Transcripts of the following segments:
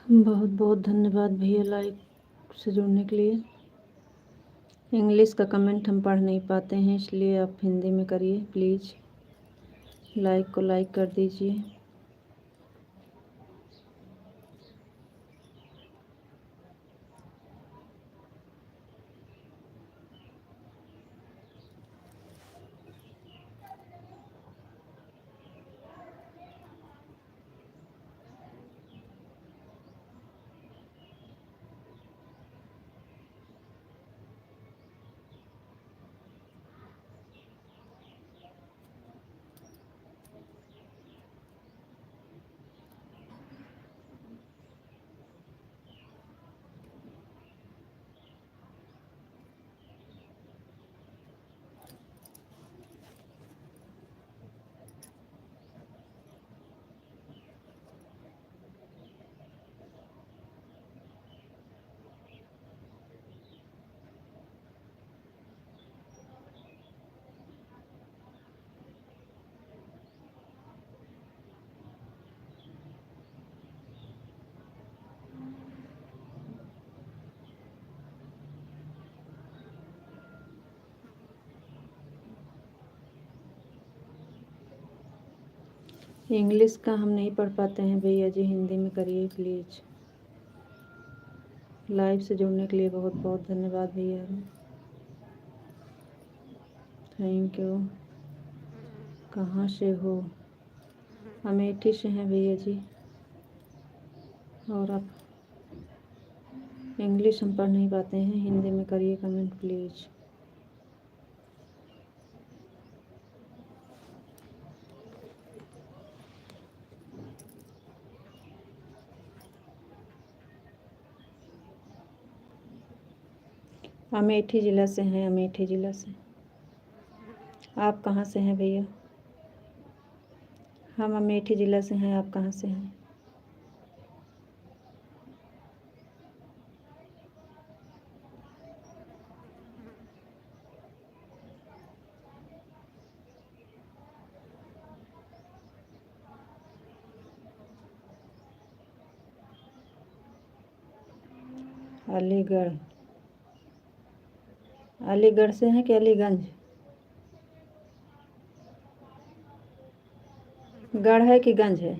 बहुत बहुत धन्यवाद भैया लाइक से जुड़ने के लिए। इंग्लिश का कमेंट हम पढ़ नहीं पाते हैं, इसलिए आप हिंदी में करिए प्लीज़। लाइक को लाइक कर दीजिए। इंग्लिश का हम नहीं पढ़ पाते हैं भैया जी, हिंदी में करिए प्लीज़। लाइव से जुड़ने के लिए बहुत बहुत धन्यवाद भैया, थैंक यू। कहाँ से हो? अमेठी से हैं भैया जी। और आप इंग्लिश हम पढ़ नहीं पाते हैं, हिंदी में करिए कमेंट प्लीज़। अमेठी ज़िला से हैं, अमेठी ज़िला से। आप कहाँ से हैं भैया? हम अमेठी ज़िला से हैं, आप कहाँ से हैं? अलीगढ़। अलीगढ़ से हैं कि अलीगंज? गढ़ है कि गंज है?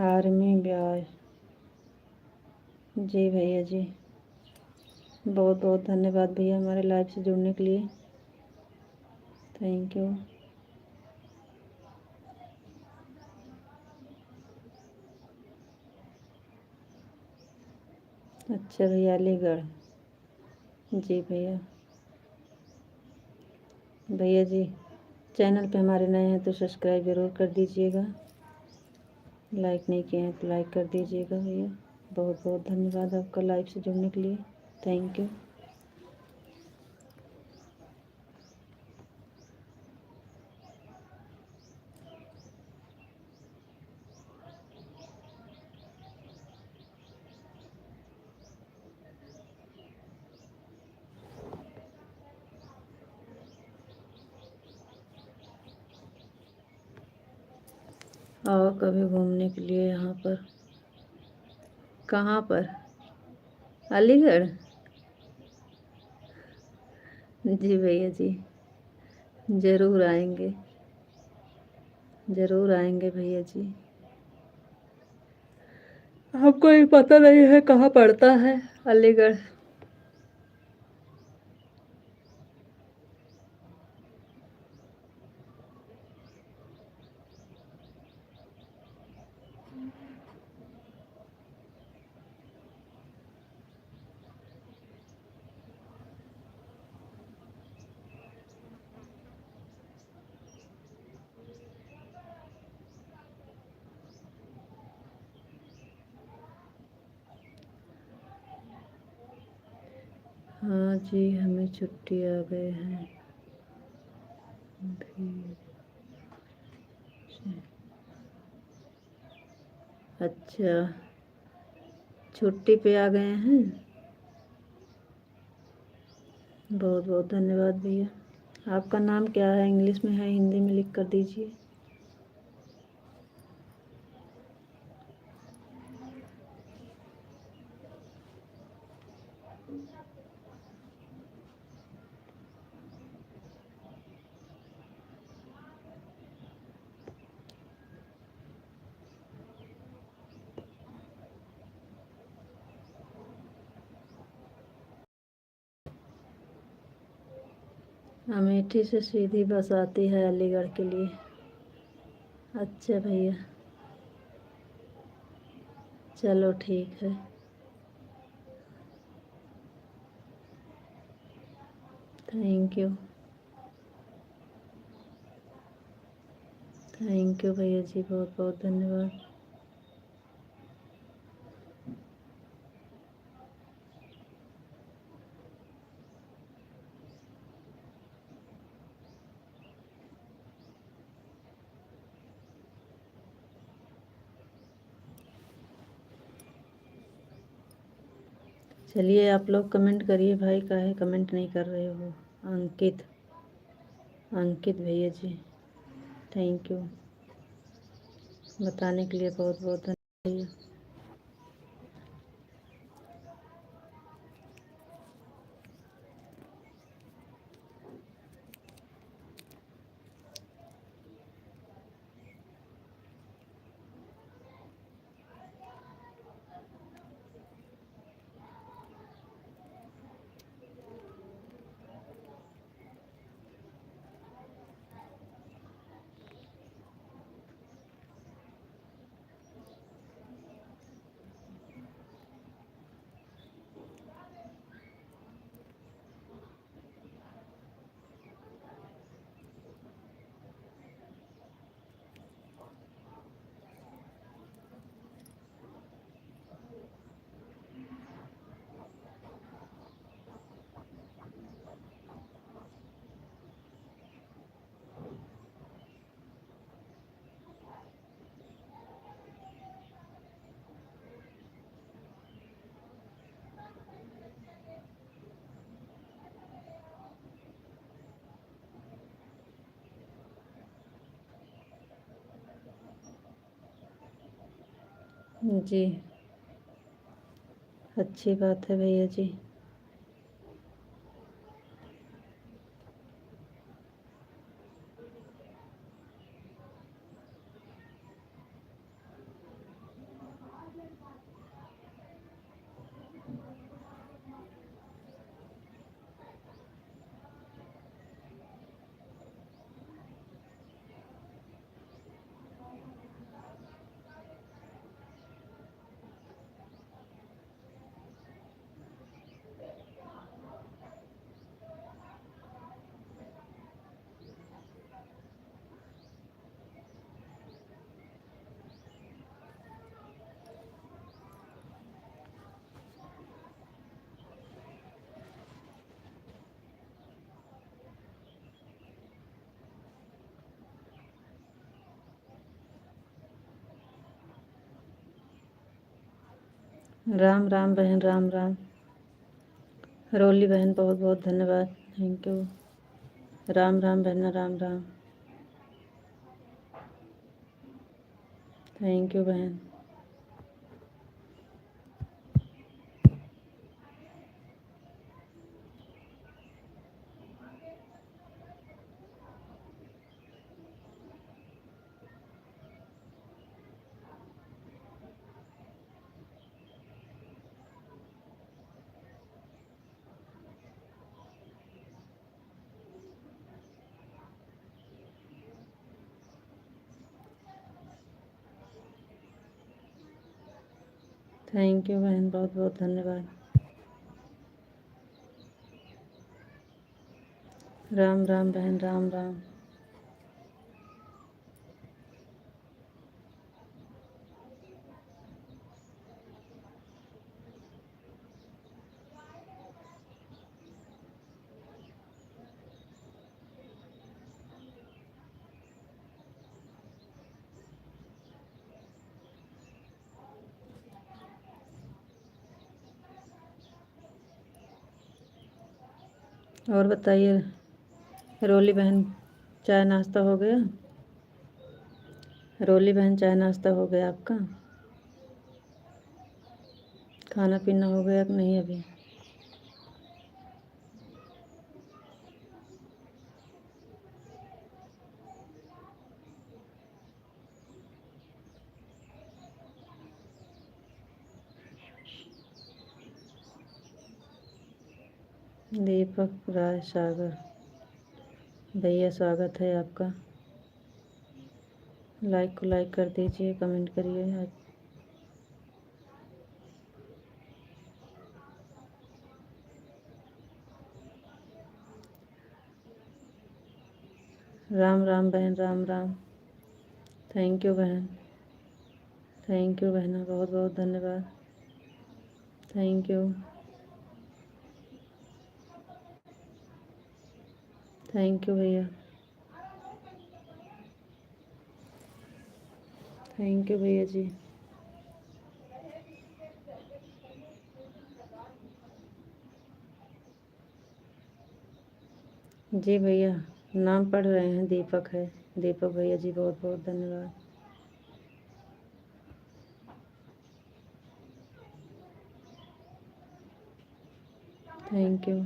आर्मी ब्याज। जी भैया जी, बहुत बहुत धन्यवाद भैया हमारे लाइव से जुड़ने के लिए, थैंक यू। अच्छा भैया, अलीगढ़। जी भैया। भैया जी, चैनल पे हमारे नए हैं तो सब्सक्राइब ज़रूर कर दीजिएगा। लाइक नहीं किए हैं तो लाइक कर दीजिएगा भैया। बहुत बहुत धन्यवाद आपका लाइव से जुड़ने के लिए, थैंक यू। आओ कभी घूमने के लिए यहाँ पर। कहाँ पर? अलीगढ़। जी भैया जी, ज़रूर आएंगे, ज़रूर आएंगे भैया जी। आपको ये पता नहीं है कहाँ पड़ता है अलीगढ़? हाँ जी, हमें छुट्टी आ गए हैं भी। अच्छा, छुट्टी पे आ गए हैं। बहुत बहुत धन्यवाद भैया। आपका नाम क्या है? इंग्लिश में है, हिंदी में लिख कर दीजिए। अमेठी से सीधी बस आती है अलीगढ़ के लिए। अच्छा भैया, चलो ठीक है। थैंक यू, थैंक यू भैया जी, बहुत बहुत धन्यवाद। चलिए आप लोग कमेंट करिए भाई, काहे कमेंट नहीं कर रहे हो? अंकित, अंकित भैया जी, थैंक यू बताने के लिए, बहुत बहुत धन्यवाद। जी, अच्छी बात है भैया जी। राम राम बहन, राम राम। रोली बहन, बहुत बहुत धन्यवाद, थैंक यू। राम राम बहना, राम राम, थैंक यू बहन। थैंक यू बहन, बहुत बहुत धन्यवाद। राम राम बहन, राम राम। और बताइए रोली बहन, चाय नाश्ता हो गया? रोली बहन, चाय नाश्ता हो गया आपका? खाना पीना हो गया कि नहीं अभी? दीपक राय सागर भैया, स्वागत है आपका। लाइक को लाइक कर दीजिए, कमेंट करिए। राम राम बहन, राम राम। थैंक यू बहन, थैंक यू बहना, बहुत बहुत धन्यवाद। थैंक यू, थैंक यू भैया, थैंक यू भैया जी। जी भैया, नाम पढ़ रहे हैं, दीपक है। दीपक भैया जी, बहुत बहुत धन्यवाद। Thank you.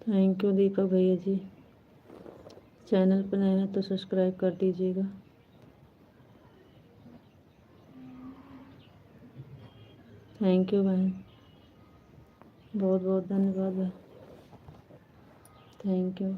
थैंक यू दीपक भैया जी। चैनल पर नए हैं तो सब्सक्राइब कर दीजिएगा। थैंक यू बहन, बहुत बहुत धन्यवाद बहन। Thank you.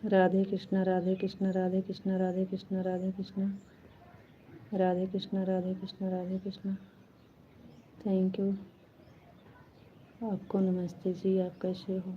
Radhe Krishna, Radhe Krishna, Radhe Krishna, Radhe Krishna, Radhe Krishna, Radhe Krishna, Radhe Krishna, Radhe Krishna. Thank you. आपको नमस्ते जी, आप कैसे हो?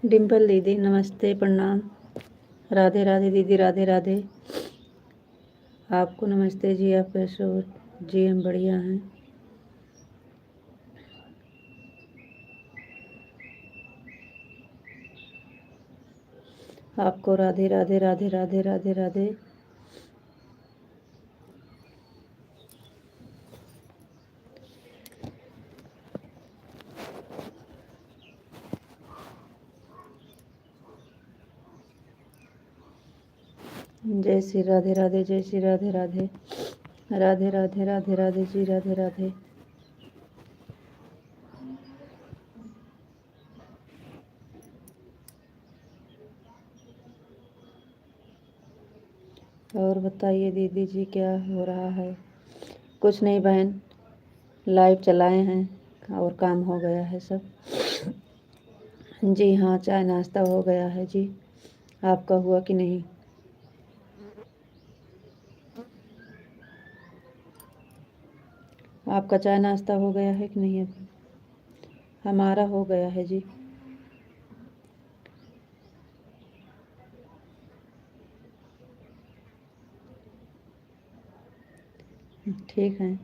डिम्पल दीदी नमस्ते, प्रणाम। राधे राधे दीदी, राधे राधे। आपको नमस्ते जी, आप कैसे हो जी? हम बढ़िया हैं। आपको राधे राधे राधे राधे राधे राधे। जय श्री राधे राधे, जय श्री राधे राधे। राधे राधे राधे राधे जी, राधे राधे। और बताइए दीदी जी, क्या हो रहा है? कुछ नहीं बहन, लाइव चलाए हैं और काम हो गया है सब। जी हाँ, चाय नाश्ता हो गया है जी। आपका हुआ कि नहीं? आपका चाय नाश्ता हो गया है कि नहीं? अभी हमारा हो गया है जी। ठीक है।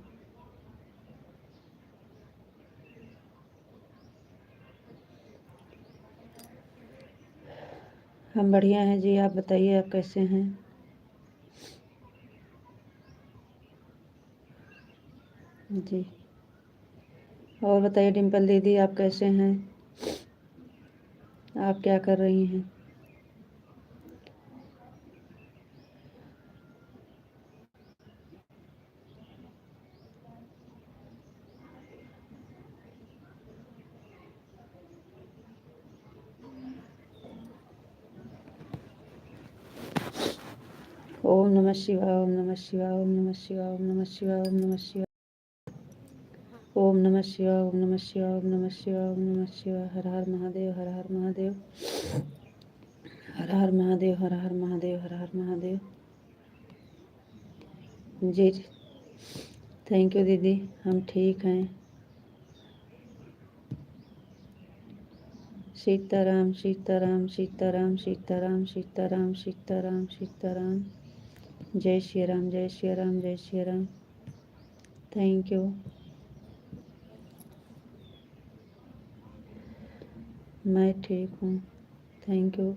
हम बढ़िया हैं जी, आप बताइए आप कैसे हैं? जी। और बताइए डिम्पल दीदी, आप कैसे हैं? आप क्या कर रही हैं? ओम नमः शिवाय, ओम नमः शिवाय, ओम नमः शिवाय, ओम नमः शिवाय, ओम नमः शिवाय। ओम नमः शिवाय, ओम नमः शिवाय, ओम नमः शिवाय, ओम नमः शिवाय। हर हर महादेव, हर हर महादेव, हर हर महादेव, हर हर महादेव, हर हर महादेव। जी थैंक यू दीदी, हम ठीक हैं। सीताराम सीताराम सीताराम सीताराम सीताराम सीताराम सीताराम। जय श्री राम, जय श्री राम, जय श्री राम। Thank you. मैं ठीक हूँ। थैंक यू,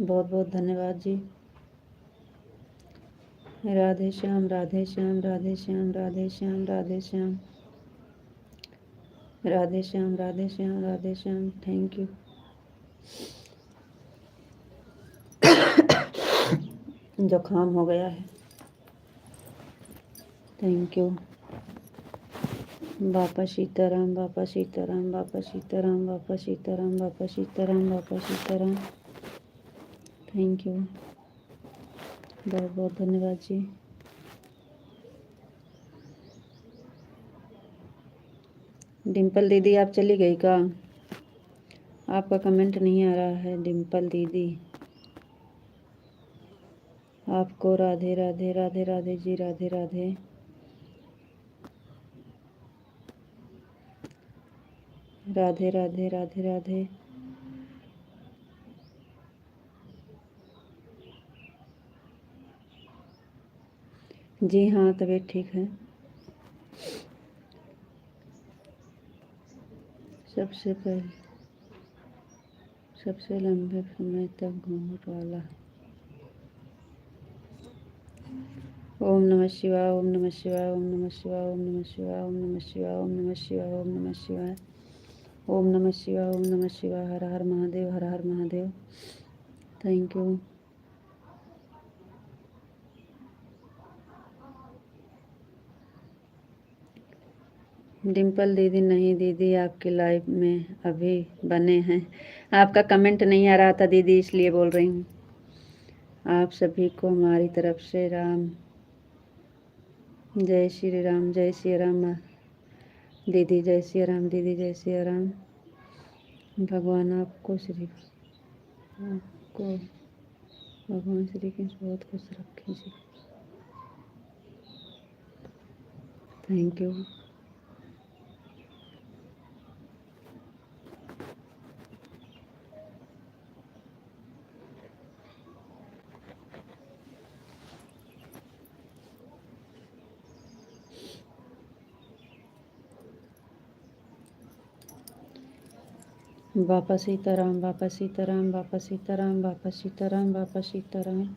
बहुत बहुत धन्यवाद जी। राधे श्याम, राधे श्याम, राधे श्याम, राधे श्याम, राधे श्याम, राधे श्याम, राधे श्याम, राधे श्याम। Thank you. जुकाम हो गया है। Thank you. Bapa Sitaram, Bapa Sitaram, Bapa Sitaram, Bapa Sitaram, Bapa Sitaram, Bapa Sitaram. Thank you, बहुत बहुत धन्यवाद जी। डिम्पल दीदी आप चली गई का? आपका कमेंट नहीं आ रहा है डिम्पल दीदी। आपको राधे राधे राधे राधे जी, राधे राधे। राधे राधे राधे राधे। जी हाँ, तबीयत ठीक है। सबसे लंबे समय तक घूंघट वाला। ओम नमः शिवाय, ओम नमः शिवाय, ओम नमः शिवाय, ओम नमः शिवाय, ओम नमः शिवाय, ओम नमः शिवाय, ओम नमः शिवाय, ओम नमः शिवाय, ओम नमः शिवाय। हर हर महादेव, हर हर महादेव। Thank you. डिम्पल दीदी नहीं दीदी, आपके लाइव में अभी बने हैं। आपका कमेंट नहीं आ रहा था दीदी, इसलिए बोल रही हूँ। आप सभी को हमारी तरफ से राम, जय श्री राम, जय श्री राम दीदी, जय श्री राम दीदी, जय श्री राम। भगवान आपको आपको भगवान श्री कृष्ण बहुत खुश रखे जी। Thank you. बापा सीताराम, बापा सीताराम, बापा सीताराम, बापा सीताराम, बापा सीताराम।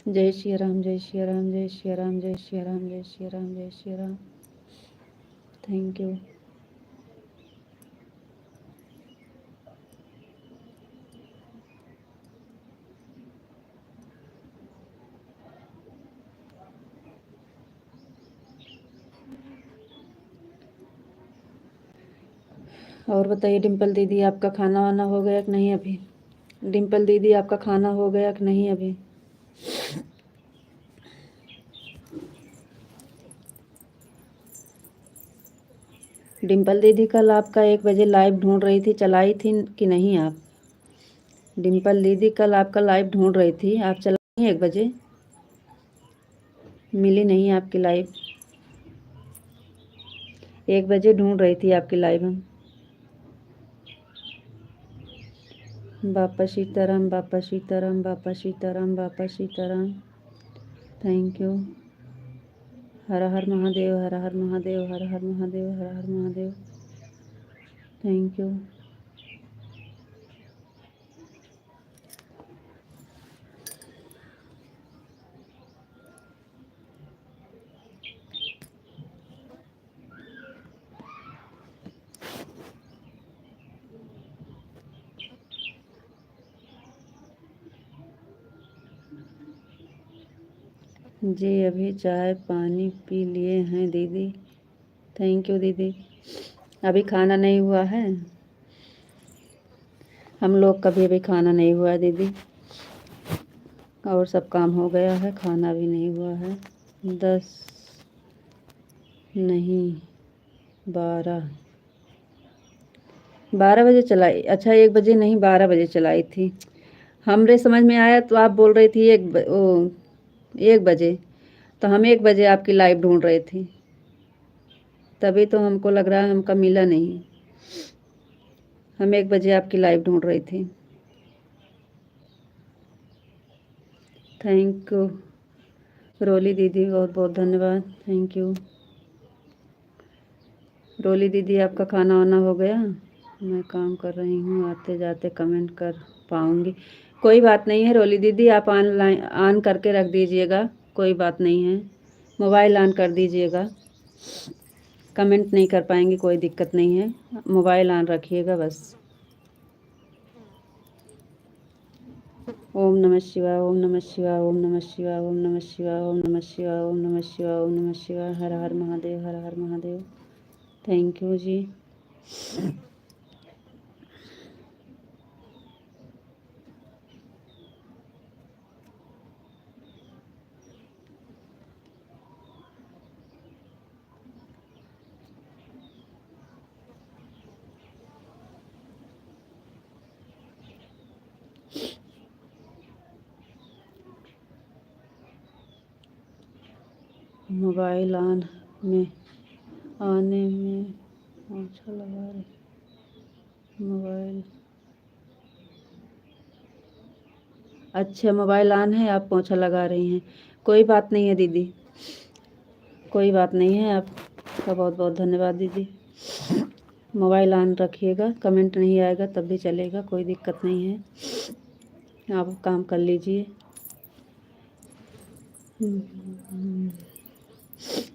जय श्री राम, जय श्री राम, जय श्री राम, जय श्री राम, जय श्री राम, जय श्री राम। Thank you. और बताइए डिम्पल दीदी, आपका खाना वाना हो गया कि नहीं अभी? डिम्पल दीदी, आपका खाना हो गया कि नहीं अभी? डिम्पल दीदी, कल आपका 1 बजे लाइव ढूंढ रही थी, चलाई थी कि नहीं आप? डिम्पल दीदी, कल आपका लाइव ढूंढ रही थी, आप चलाई 1 बजे? मिली नहीं आपकी लाइव। 1 बजे ढूंढ रही थी आपकी लाइव हम। बापा सीताराम, बापा सीताराम, बापा सीताराम, बापा सीताराम। Thank you. हर हर महादेव, हर हर महादेव, हर हर महादेव, हर हर महादेव। Thank you. जी अभी चाय पानी पी लिए हैं दीदी। थैंक यू दीदी। अभी खाना नहीं हुआ है, हम लोग का भी अभी खाना नहीं हुआ है दीदी, और सब काम हो गया है, खाना भी नहीं हुआ है। 10 नहीं 12 बजे चलाई। अच्छा 1 बजे नहीं 12 बजे चलाई थी। हमरे समझ में आया तो आप बोल रही थी 1 बजे, तो हम 1 बजे आपकी लाइव ढूंढ रहे थे, तभी तो हमको लग रहा है हमका मिला नहीं। हम 1 बजे आपकी लाइव ढूंढ रही थी। थैंक यू रोली दीदी, बहुत बहुत धन्यवाद। थैंक यू रोली दीदी, आपका खाना वाना हो गया? मैं काम कर रही हूँ, आते जाते कमेंट कर पाऊँगी। कोई बात नहीं है रोली दीदी, आप ऑनलाइन ऑन करके रख दीजिएगा, कोई बात नहीं है। मोबाइल ऑन कर दीजिएगा, कमेंट नहीं कर पाएंगे, कोई दिक्कत नहीं है, मोबाइल ऑन रखिएगा बस। ओम नमः शिवाय, ओम नमः शिवाय, ओम नमः शिवाय, ओम नमः शिवाय, ओम नमः शिवाय, ओम नमः शिवाय, ओम नमः शिवाय। हर हर महादेव, हर हर महादेव। थैंक यू जी। मोबाइल ऑन में आने में अच्छा लगा रहे मोबाइल। अच्छा मोबाइल ऑन है, आप पोछा लगा रही हैं, कोई बात नहीं है दीदी, कोई बात नहीं है। आपका बहुत बहुत धन्यवाद दीदी। मोबाइल ऑन रखिएगा, कमेंट नहीं आएगा तब भी चलेगा, कोई दिक्कत नहीं है, आप काम कर लीजिए।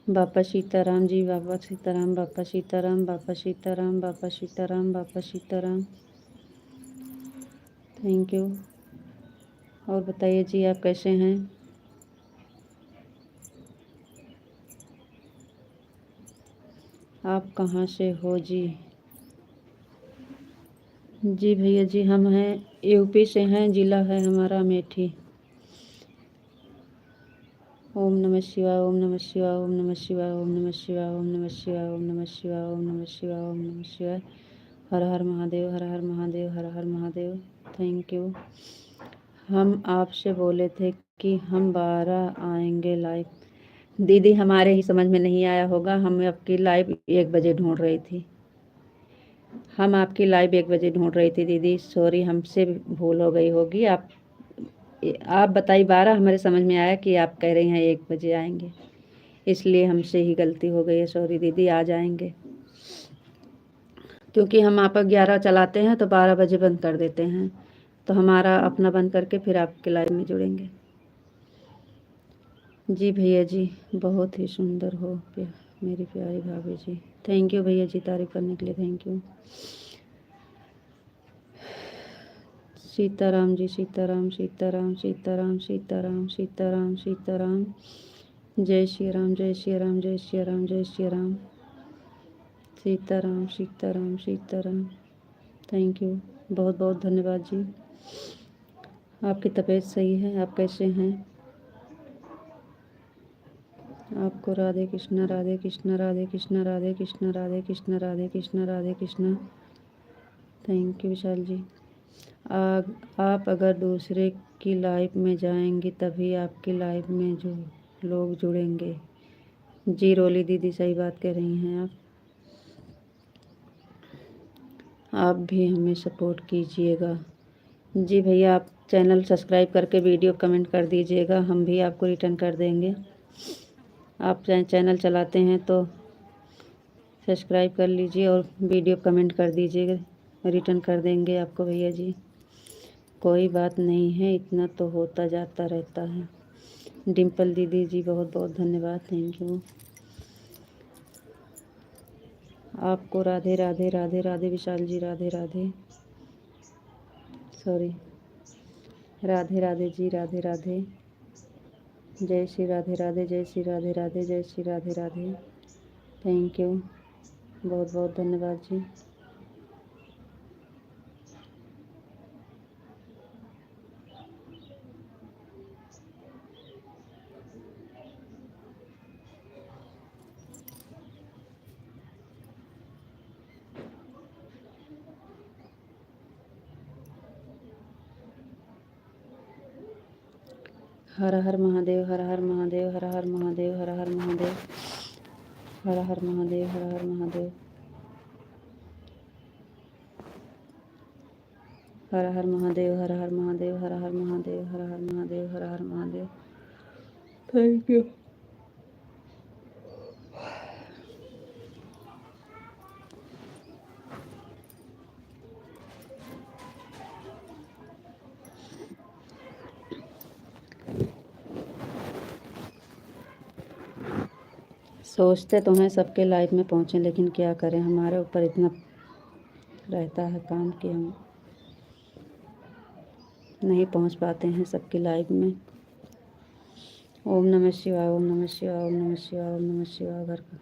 बापा सीताराम जी, बापा सीताराम, बापा सीताराम, बापा सीताराम, बापा सीताराम, बापा सीताराम। Thank you. और बताइए जी, आप कैसे हैं? आप कहाँ से हो जी? जी भैया जी, हम हैं यूपी से हैं, ज़िला है हमारा अमेठी। ओम नमः शिवाय, ओम नमः शिवाय, ओम नमः शिवाय, ओम नमः शिवाय, ओम नमः शिवाय, ओम नमः शिवाय, ओम नमः शिवाय, ओम नमः शिवाय। हर हर महादेव, हर हर महादेव, हर हर महादेव। Thank you. हम आपसे बोले थे कि हम 12 आएंगे लाइव। दीदी हमारे ही समझ में नहीं आया होगा, हम आपकी लाइव 1 बजे ढूंढ रही थी, हम आपकी लाइव 1 बजे ढूंढ रही थी दीदी, सॉरी हमसे भूल हो गई होगी। आप बताइए 12, हमारे समझ में आया कि आप कह रही हैं 1 बजे आएंगे, इसलिए हमसे ही गलती हो गई है, सॉरी दीदी, आ जाएंगे। क्योंकि हम आप 11 चलाते हैं तो 12 बजे बंद कर देते हैं, तो हमारा अपना बंद करके फिर आपके लाइव में जुड़ेंगे। जी भैया जी, बहुत ही सुंदर हो मेरी प्यारी भाभी जी। थैंक यू भैया जी, तारीफ करने के लिए थैंक यू। सीताराम जी, सीताराम सीताराम सीताराम सीताराम सीताराम सीताराम। जय श्री राम, जय श्री राम, जय श्री राम, जय श्री राम। सीताराम सीताराम सीताराम। थैंक यू, बहुत बहुत धन्यवाद जी। आपकी तबीयत सही है? आप कैसे हैं? आपको राधे कृष्णा, राधे कृष्णा, राधे कृष्णा, राधे कृष्णा, राधे कृष्णा, राधे कृष्णा, राधे कृष्णा। थैंक यू विशाल जी। आप अगर दूसरे की लाइफ में जाएंगी तभी आपकी लाइफ में जो लोग जुड़ेंगे। जी रोली दीदी, सही बात कह रही हैं आप भी हमें सपोर्ट कीजिएगा। जी भैया, आप चैनल सब्सक्राइब करके वीडियो कमेंट कर दीजिएगा, हम भी आपको रिटर्न कर देंगे। आप चैनल चलाते हैं तो सब्सक्राइब कर लीजिए और वीडियो कमेंट कर दीजिएगा, रिटर्न कर देंगे आपको भैया जी। कोई बात नहीं है, इतना तो होता जाता रहता है। डिम्पल दीदी जी, बहुत बहुत धन्यवाद, थैंक यू। आपको राधे राधे, राधे राधे विशाल जी, राधे राधे, सॉरी, राधे राधे जी, राधे राधे। जय श्री राधे राधे, जय श्री राधे राधे, जय श्री राधे राधे। थैंक यू, बहुत बहुत धन्यवाद जी। हर हर महादेव, हर हर महादेव, हर हर महादेव, हर हर महादेव, हर हर महादेव, हर हर महादेव, हर हर महादेव, हर हर महादेव, हर हर महादेव, हर हर महादेव, हर हर महादेव। Thank you. सोचते तो हैं सबके लाइफ में पहुँचें, लेकिन क्या करें, हमारे ऊपर इतना रहता है काम कि हम नहीं पहुँच पाते हैं सबकी लाइफ में। ओम नमः शिवाय, ओम नमः शिवाय, ओम नमः शिवाय, ओम नमः शिवाय। घर का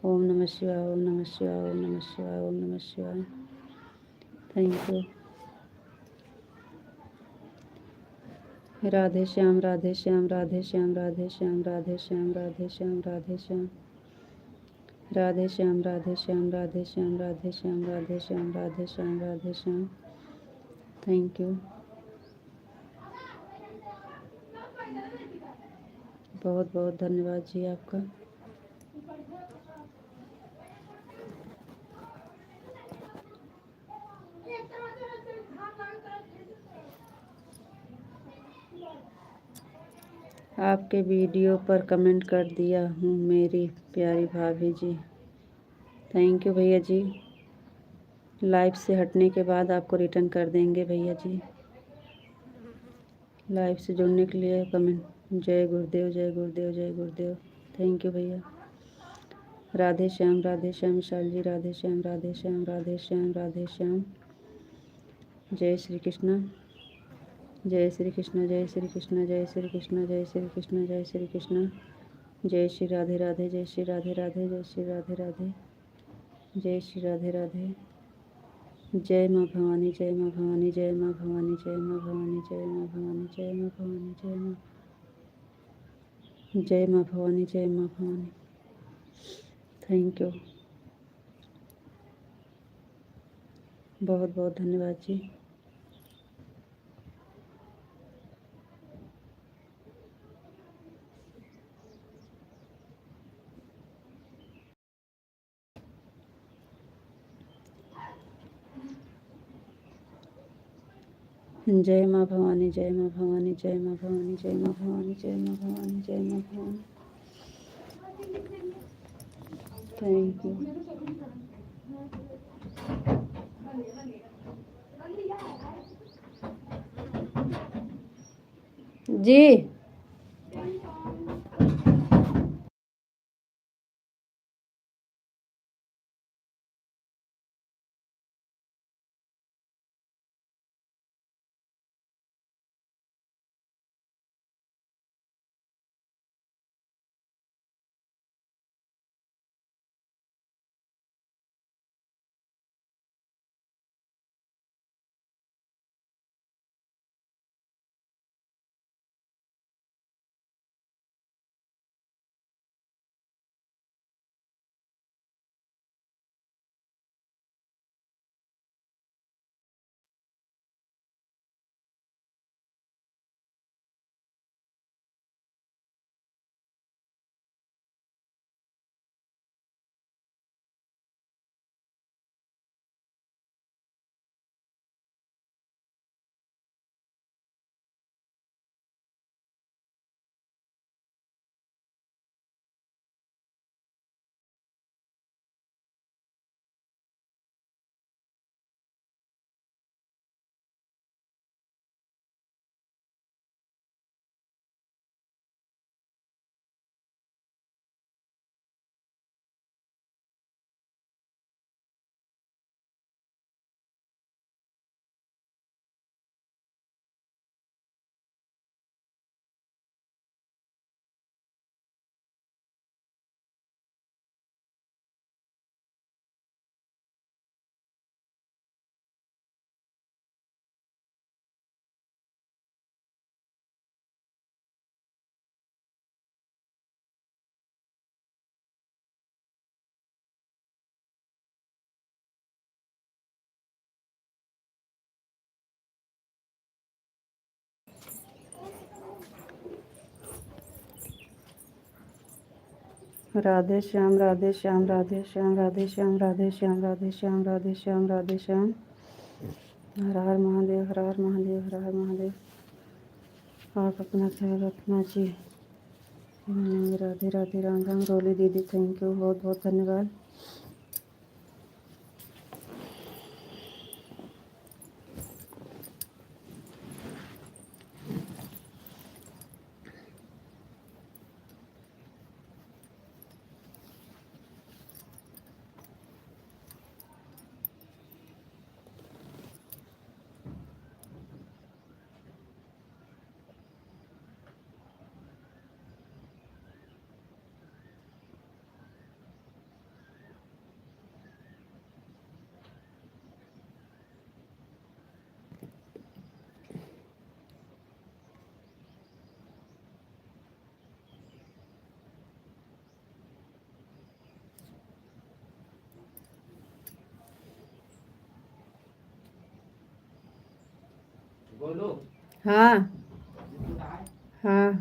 ओम नमः शिवाय, ओम नमः शिवाय, ओम नमः शिवाय, ओम नमः शिवाय। Thank you. Radhe Shyam, Radhe Shyam, Radhe Shyam, Radhe Shyam, Radhe Shyam, Radhe Shyam, Radhe Shyam, Radhe Shyam, Radhe Shyam, Radhe Shyam, Radhe Shyam, Radhe Shyam, Radhe Shyam, Radhe Shyam. Thank you, बहुत बहुत धन्यवाद जी आपका। आपके वीडियो पर कमेंट कर दिया हूँ मेरी प्यारी भाभी जी। थैंक यू भैया जी। लाइव से हटने के बाद आपको रिटर्न कर देंगे भैया जी। लाइव से जुड़ने के लिए कमेंट। जय गुरुदेव, जय गुरुदेव, जय गुरुदेव। थैंक यू भैया। राधे श्याम, राधे श्याम विशाल जी, राधे श्याम, राधे श्याम, राधे श्याम, राधे श्याम। जय श्री कृष्ण, जय श्री कृष्ण, जय श्री कृष्ण, जय श्री कृष्ण, जय श्री कृष्ण, जय श्री कृष्ण। जय श्री राधे राधे, जय श्री राधे राधे, जय श्री राधे राधे, जय श्री राधे राधे। जय माँ भवानी, जय माँ भवानी, जय माँ भवानी, जय माँ भवानी, जय माँ भवानी, जय माँ भवानी, जय माँ, जय माँ भवानी, जय माँ भवानी। थैंक यू, बहुत बहुत धन्यवाद जी। जय माँ भवानी, जय माँ भवानी, जय माँ भवानी, जय माँ भवानी, जय माँ भवानी, जय माँ भवानी। Thank you. जी। राधे श्याम राधे श्याम राधे श्याम राधे श्याम राधे श्याम राधे श्याम राधे श्याम राधे श्याम। हर हर महादेव, हर हर महादेव, हर हर महादेव। आप अपना ख्याल रखना जी। राधे राधे, राम राम। रोली दीदी थैंक यू, बहुत बहुत धन्यवाद। हाँ हाँ।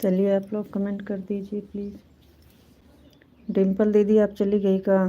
चलिए आप लोग कमेंट कर दीजिए प्लीज़। डिम्पल दीदी आप चली गई का?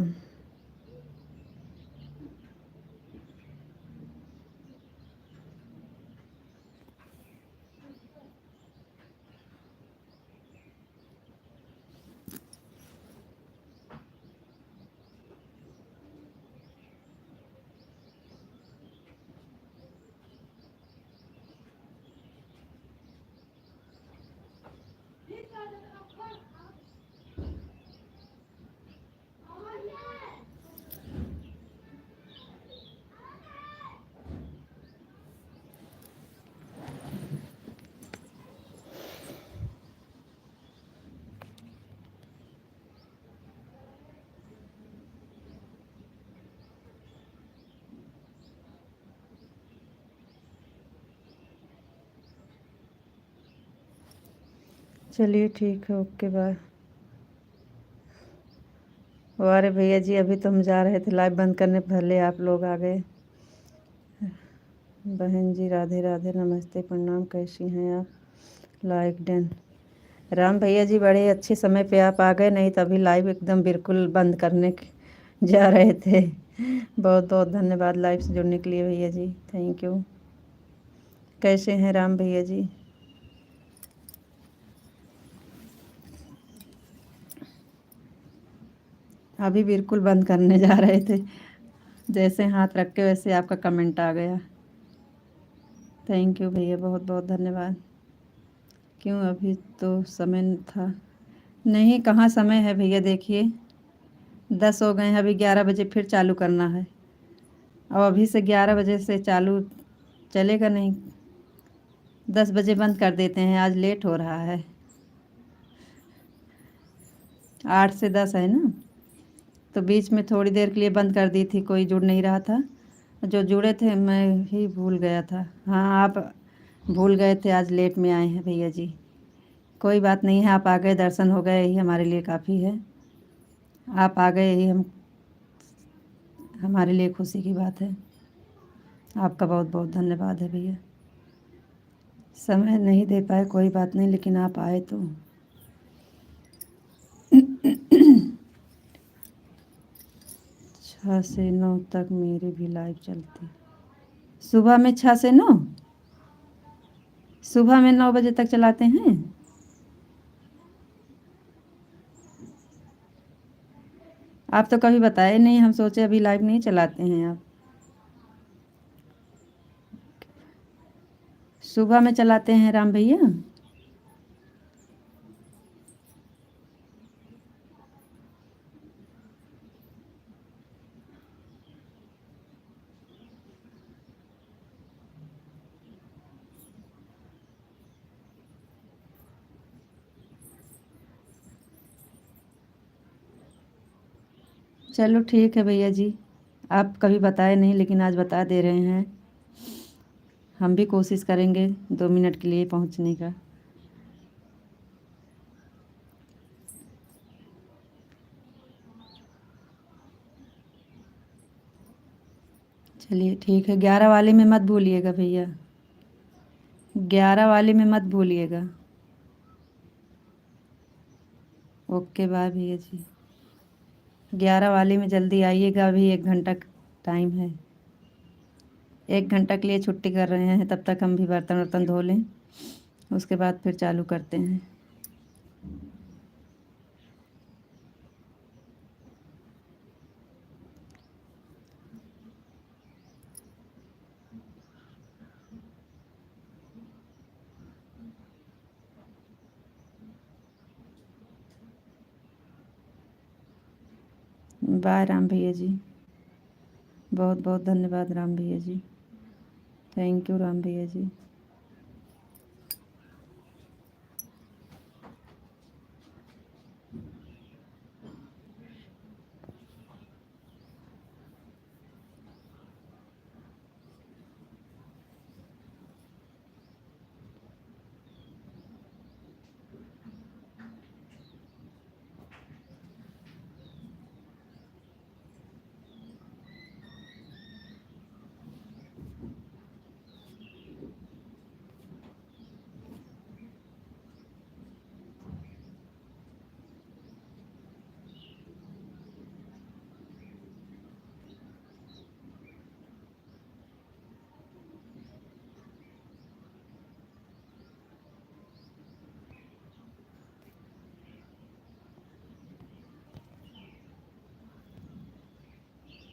चलिए ठीक है, ओके बाय। अरे भैया जी अभी तो हम जा रहे थे लाइव बंद करने, पहले आप लोग आ गए। बहन जी राधे राधे, नमस्ते प्रणाम, कैसी हैं आप? Like done. राम भैया जी बड़े अच्छे समय पे आप आ गए, नहीं तो अभी लाइव एकदम बिल्कुल बंद करने जा रहे थे। बहुत बहुत धन्यवाद लाइव से जुड़ने के लिए भैया जी, थैंक यू। कैसे हैं राम भैया जी? अभी बिल्कुल बंद करने जा रहे थे, जैसे हाथ रख के वैसे आपका कमेंट आ गया। थैंक यू भैया, बहुत बहुत धन्यवाद। क्यों अभी तो समय था? नहीं, कहाँ समय है भैया, देखिए 10 हो गए हैं, अभी 11 बजे फिर चालू करना है। अब अभी से 11 बजे से चालू चलेगा नहीं, 10 बजे बंद कर देते हैं, आज लेट हो रहा है। 8 से 10 है ना, तो बीच में थोड़ी देर के लिए बंद कर दी थी, कोई जुड़ नहीं रहा था। जो जुड़े थे मैं ही भूल गया था। हाँ आप भूल गए थे, आज लेट में आए हैं भैया जी। कोई बात नहीं है, आप आ गए, दर्शन हो गए, यही हमारे लिए काफ़ी है। आप आ गए यही हमारे लिए खुशी की बात है। आपका बहुत बहुत धन्यवाद है भैया। समय नहीं दे पाए कोई बात नहीं, लेकिन आप आए तो। 6 से 9 तक मेरी भी लाइव चलती। सुबह में 6 से 9, सुबह में 9 बजे तक चलाते हैं। आप तो कभी बताए नहीं, हम सोचे अभी लाइव नहीं चलाते हैं आप। सुबह में चलाते हैं राम भैया। चलो ठीक है भैया जी, आप कभी बताए नहीं लेकिन आज बता दे रहे हैं। हम भी कोशिश करेंगे 2 मिनट के लिए पहुंचने का। चलिए ठीक है, 11 वाले में मत भूलिएगा भैया, 11 वाले में मत भूलिएगा। ओके बाय भैया जी। 11 वाले में जल्दी आइएगा, अभी 1 घंटा टाइम है। 1 घंटा के लिए छुट्टी कर रहे हैं, तब तक हम भी बर्तन वर्तन धो लें, उसके बाद फिर चालू करते हैं। बाय राम भैया जी, बहुत बहुत धन्यवाद राम भैया जी, थैंक यू राम भैया जी।